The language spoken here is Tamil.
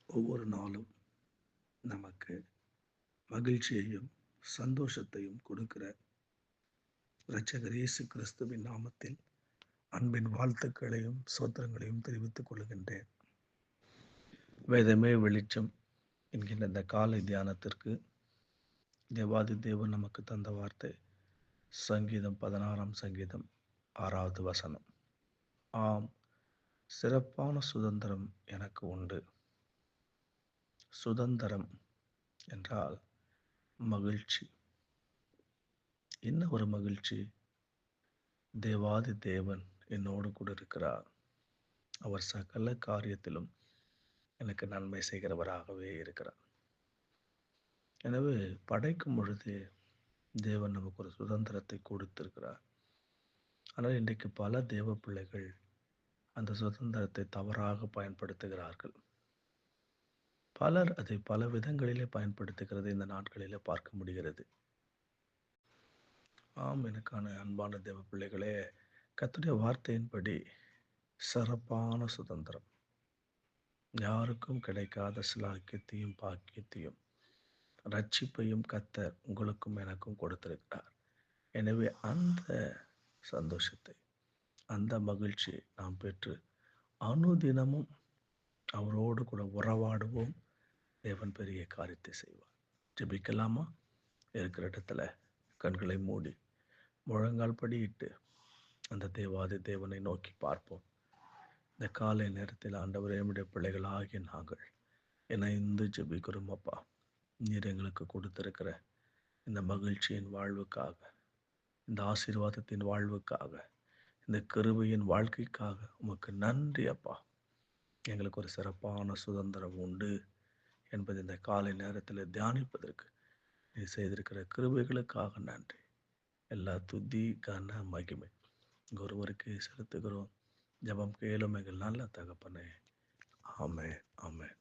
ஒவ்வொரு நாளும் நமக்கு மகிழ்ச்சியையும் சந்தோஷத்தையும் கொடுக்கிற இரட்சகர் இயேசு கிறிஸ்துவின் நாமத்தில் அன்பின் வாழ்த்துக்களையும் சோத்திரங்களையும் தெரிவித்துக் கொள்கின்றேன். வேதமே வெளிச்சம் என்கின்ற இந்த காலை தியானத்திற்கு தேவாதி தேவன் நமக்கு தந்த வார்த்தை சங்கீதம் 16 சங்கீதம் 6வது வசனம். ஆம், சிறப்பான சுதந்திரம் எனக்கு உண்டு. சுதந்திரம் என்றால் மகிழ்ச்சி. என்ன ஒரு மகிழ்ச்சி! தேவாதி தேவன் என்னோடு கூட இருக்கிறார். அவர் சகல காரியத்திலும் எனக்கு நன்மை செய்கிறவராகவே இருக்கிறார். எனவே படைக்கும் பொழுது தேவன் நமக்கு ஒரு சுதந்திரத்தை கொடுத்திருக்கிறார். ஆனால் இன்றைக்கு பல தேவ பிள்ளைகள் அந்த சுதந்திரத்தை தவறாக பயன்படுத்துகிறார்கள். பலர் அதை பல விதங்களிலே பயன்படுத்துகிறதை இந்த நாட்களிலே பார்க்க முடிகிறது. ஆம், எனக்கான அன்பான தேவ பிள்ளைகளே, கர்த்தருடைய வார்த்தையின்படி சிறப்பான சுதந்திரம், யாருக்கும் கிடைக்காத சிலாக்கியத்தையும் பாக்கியத்தையும் ரட்சிப்பையும் கர்த்தர் உங்களுக்கும் எனக்கும் கொடுத்திருக்கிறார். எனவே அந்த சந்தோஷத்தை, அந்த மகிழ்ச்சியை நாம் பெற்று அனுதினமும் அவரோடு கூட உறவாடுவோம். தேவன் பெரிய காரியத்தை செய்வார். ஜெபிக்கலாமா? இருக்கிற இடத்துல கண்களை மூடி முழங்கால் படியிட்டு அந்த தேவாதி தேவனை நோக்கி பார்ப்போம். இந்த காலை நேரத்தில் ஆண்டவரே, நம்முடைய பிள்ளைகள் ஆகிய நாங்கள் இணைந்து ஜெபிக்கிறோம். அப்பா, நீர் எங்களுக்கு கொடுத்திருக்கிற இந்த மகிழ்ச்சியின் வாழ்வுக்காக, இந்த ஆசீர்வாதத்தின் வாழ்வுக்காக, இந்த கிருபையின் வாழ்க்கைக்காக உமக்கு நன்றி அப்பா. எங்களுக்கு ஒரு சிறப்பான சுதந்திரம் உண்டு என்பது இந்த காலை நேரத்தில் தியானிப்பதற்கு நீ செய்திருக்கிற கிருபைகளுக்காக நன்றி. எல்லா துதி கன மகிமை ஒருவருக்கு செலுத்துகிறோம். ஜெபம் கேளும் எங்கள் நல்ல தகப்பனே. ஆமென், ஆமென்.